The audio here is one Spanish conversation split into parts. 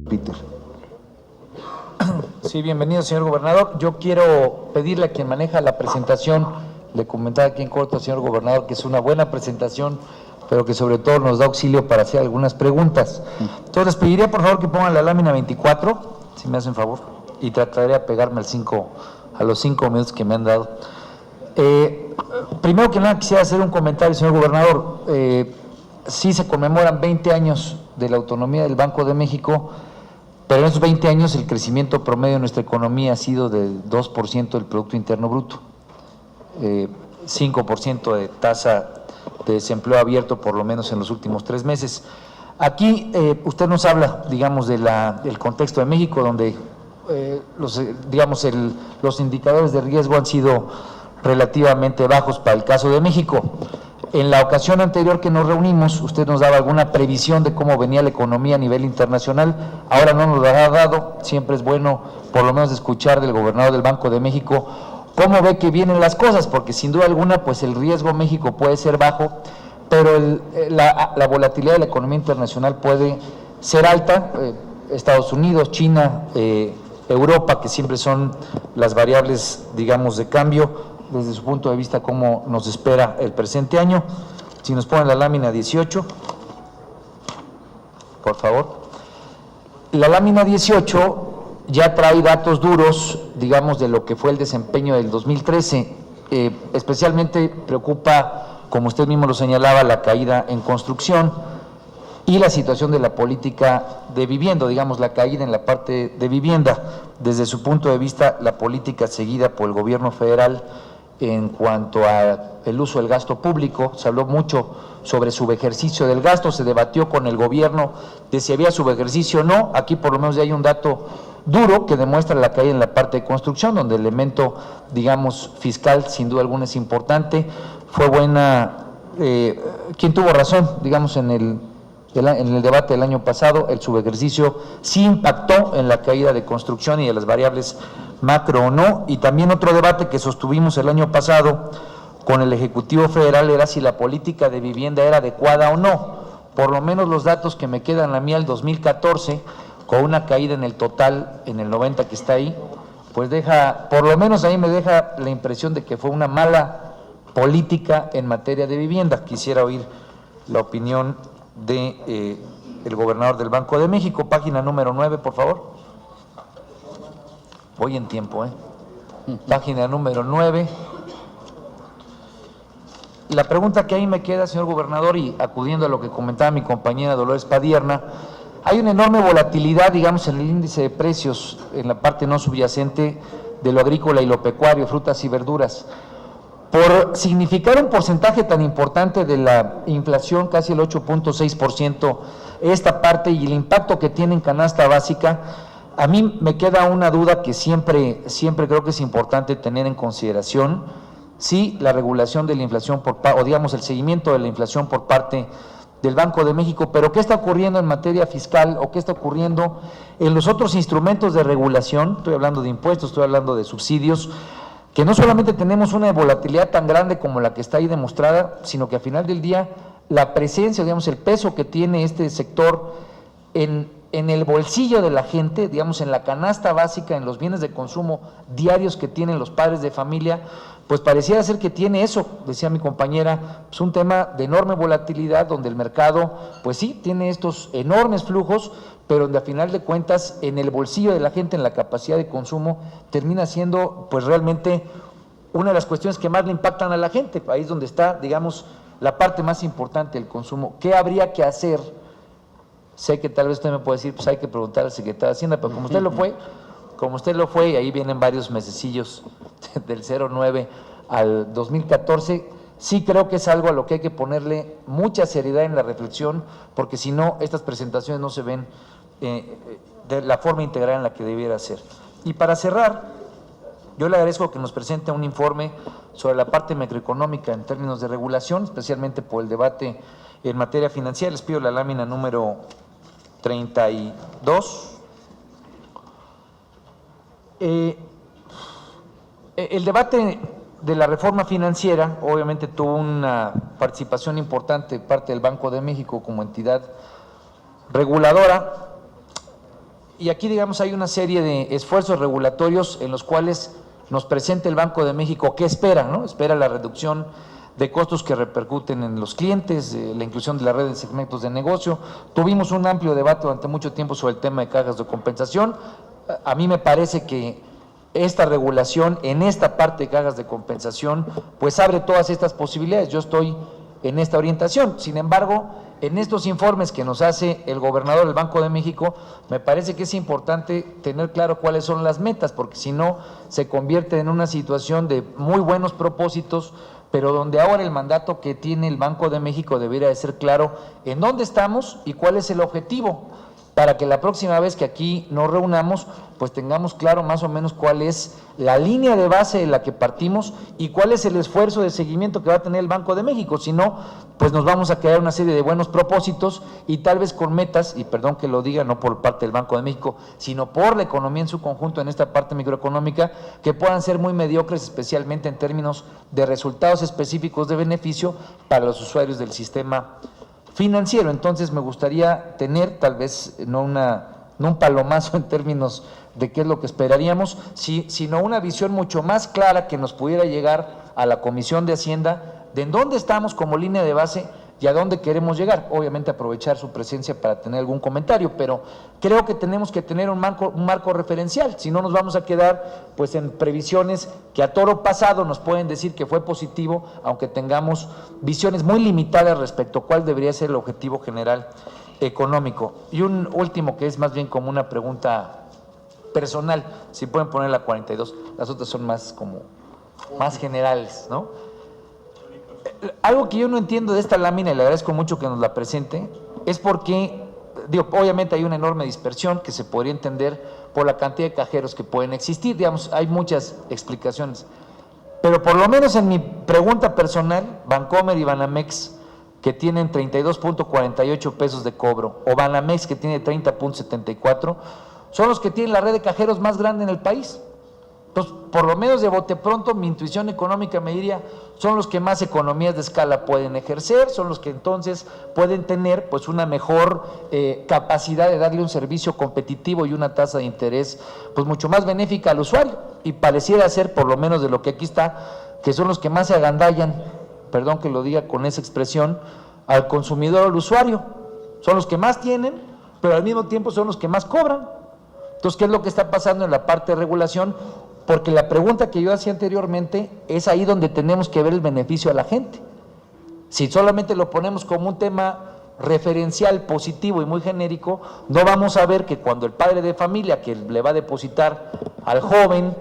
Peter. Sí, bienvenido, señor gobernador. Yo quiero pedirle a quien maneja la presentación, le comentaba aquí en corto, señor gobernador, que es una buena presentación, pero que sobre todo nos da auxilio para hacer algunas preguntas. Entonces, les pediría por favor que pongan la lámina 24, si me hacen favor, y trataré de pegarme a los 5 minutos que me han dado. Primero que nada quisiera hacer un comentario, señor gobernador. Sí se conmemoran 20 años de la autonomía del Banco de México, pero en esos 20 años el crecimiento promedio de nuestra economía ha sido del 2% del Producto Interno Bruto, 5% de tasa de desempleo abierto por lo menos en los últimos 3 meses. Aquí usted nos habla, digamos, del contexto de México, donde los indicadores de riesgo han sido relativamente bajos para el caso de México. En la ocasión anterior que nos reunimos, usted nos daba alguna previsión de cómo venía la economía a nivel internacional. Ahora no nos lo ha dado. Siempre es bueno, por lo menos, escuchar del gobernador del Banco de México cómo ve que vienen las cosas, porque sin duda alguna, pues el riesgo México puede ser bajo, pero la volatilidad de la economía internacional puede ser alta. Estados Unidos, China, Europa, que siempre son las variables, digamos, de cambio, desde su punto de vista, cómo nos espera el presente año. Si nos ponen la lámina 18, por favor. La lámina 18 ya trae datos duros, digamos, de lo que fue el desempeño del 2013. Especialmente preocupa, como usted mismo lo señalaba, la caída en construcción y la situación de la política de vivienda, digamos, la caída en la parte de vivienda. Desde su punto de vista, la política seguida por el gobierno federal en cuanto al uso del gasto público, se habló mucho sobre subejercicio del gasto, se debatió con el gobierno de si había subejercicio o no. Aquí por lo menos ya hay un dato duro que demuestra la caída en la parte de construcción, donde el elemento, digamos, fiscal sin duda alguna es importante. Fue buena, ¿quién tuvo razón? Digamos, en el debate del año pasado, el subejercicio sí impactó en la caída de construcción y de las variables macro o no. Y también otro debate que sostuvimos el año pasado con el Ejecutivo Federal era si la política de vivienda era adecuada o no. Por lo menos los datos que me quedan a mí al 2014, con una caída en el total, en el 90 que está ahí, pues por lo menos ahí me deja la impresión de que fue una mala política en materia de vivienda. Quisiera oír la opinión de el gobernador del Banco de México. Página número 9, por favor. Voy en tiempo, Página número 9. La pregunta que ahí me queda, señor gobernador, y acudiendo a lo que comentaba mi compañera Dolores Padierna, hay una enorme volatilidad, digamos, en el índice de precios en la parte no subyacente de lo agrícola y lo pecuario, frutas y verduras. Por significar un porcentaje tan importante de la inflación, casi el 8.6%, esta parte y el impacto que tiene en canasta básica, a mí me queda una duda que siempre creo que es importante tener en consideración. Sí, la regulación de la inflación o digamos el seguimiento de la inflación por parte del Banco de México, pero ¿qué está ocurriendo en materia fiscal o qué está ocurriendo en los otros instrumentos de regulación? Estoy hablando de impuestos, estoy hablando de subsidios, que no solamente tenemos una volatilidad tan grande como la que está ahí demostrada, sino que al final del día la presencia, digamos, el peso que tiene este sector en el bolsillo de la gente, digamos, en la canasta básica, en los bienes de consumo diarios que tienen los padres de familia, pues pareciera ser que tiene eso, decía mi compañera, pues un tema de enorme volatilidad, donde el mercado, pues sí, tiene estos enormes flujos, pero donde a final de cuentas, en el bolsillo de la gente, en la capacidad de consumo, termina siendo, pues realmente, una de las cuestiones que más le impactan a la gente. Ahí es donde está, digamos, la parte más importante del consumo. ¿Qué habría que hacer? Sé que tal vez usted me puede decir, pues hay que preguntar al secretario de Hacienda, pero como usted lo fue, y ahí vienen varios mesecillos del 09 al 2014, sí creo que es algo a lo que hay que ponerle mucha seriedad en la reflexión, porque si no, estas presentaciones no se ven de la forma integral en la que debiera ser. Y para cerrar, yo le agradezco que nos presente un informe sobre la parte macroeconómica en términos de regulación, especialmente por el debate en materia financiera. Les pido la lámina número 32. El debate de la reforma financiera obviamente tuvo una participación importante de parte del Banco de México como entidad reguladora. Y aquí, digamos, hay una serie de esfuerzos regulatorios en los cuales nos presenta el Banco de México qué espera, ¿no? Espera la reducción de costos que repercuten en los clientes, la inclusión de la red de segmentos de negocio. Tuvimos un amplio debate durante mucho tiempo sobre el tema de cajas de compensación. A mí me parece que esta regulación en esta parte de cajas de compensación pues abre todas estas posibilidades. Yo estoy en esta orientación. Sin embargo, en estos informes que nos hace el gobernador del Banco de México, me parece que es importante tener claro cuáles son las metas, porque si no se convierte en una situación de muy buenos propósitos, pero donde ahora el mandato que tiene el Banco de México debería de ser claro en dónde estamos y cuál es el objetivo, para que la próxima vez que aquí nos reunamos, pues tengamos claro más o menos cuál es la línea de base de la que partimos y cuál es el esfuerzo de seguimiento que va a tener el Banco de México. Si no, pues nos vamos a quedar una serie de buenos propósitos y tal vez con metas, y perdón que lo diga, no por parte del Banco de México, sino por la economía en su conjunto, en esta parte microeconómica, que puedan ser muy mediocres, especialmente en términos de resultados específicos de beneficio para los usuarios del sistema financiero. Entonces me gustaría tener tal vez no un palomazo en términos de qué es lo que esperaríamos, sino una visión mucho más clara que nos pudiera llegar a la Comisión de Hacienda de en dónde estamos como línea de base y a dónde queremos llegar. Obviamente aprovechar su presencia para tener algún comentario, pero creo que tenemos que tener un marco referencial, si no nos vamos a quedar pues en previsiones que a toro pasado nos pueden decir que fue positivo, aunque tengamos visiones muy limitadas respecto a cuál debería ser el objetivo general económico. Y un último que es más bien como una pregunta personal, si pueden poner la 42, las otras son más generales, ¿no? Algo que yo no entiendo de esta lámina, y le agradezco mucho que nos la presente, es porque, obviamente hay una enorme dispersión que se podría entender por la cantidad de cajeros que pueden existir, digamos, hay muchas explicaciones, pero por lo menos en mi pregunta personal, Bancomer y Banamex, que tienen 32.48 pesos de cobro, o Banamex, que tiene 30.74, son los que tienen la red de cajeros más grande en el país. Entonces, por lo menos de bote pronto, mi intuición económica me diría, son los que más economías de escala pueden ejercer, son los que entonces pueden tener pues una mejor capacidad de darle un servicio competitivo y una tasa de interés pues mucho más benéfica al usuario, y pareciera ser, por lo menos de lo que aquí está, que son los que más se agandallan, perdón que lo diga con esa expresión, al consumidor, al usuario, son los que más tienen, pero al mismo tiempo son los que más cobran. Entonces, ¿qué es lo que está pasando en la parte de regulación? Porque la pregunta que yo hacía anteriormente es ahí donde tenemos que ver el beneficio a la gente. Si solamente lo ponemos como un tema referencial, positivo y muy genérico, no vamos a ver que cuando el padre de familia que le va a depositar al joven,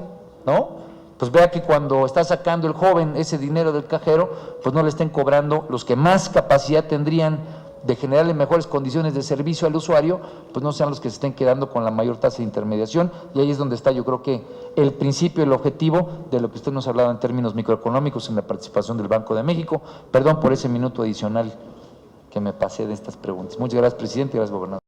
¿no?, pues vea que cuando está sacando el joven ese dinero del cajero, pues no le estén cobrando los que más capacidad tendrían de generarle mejores condiciones de servicio al usuario, pues no sean los que se estén quedando con la mayor tasa de intermediación, y ahí es donde está, yo creo que el principio, el objetivo de lo que usted nos hablaba en términos microeconómicos en la participación del Banco de México. Perdón por ese minuto adicional que me pasé de estas preguntas. Muchas gracias, presidente, y gracias, gobernador.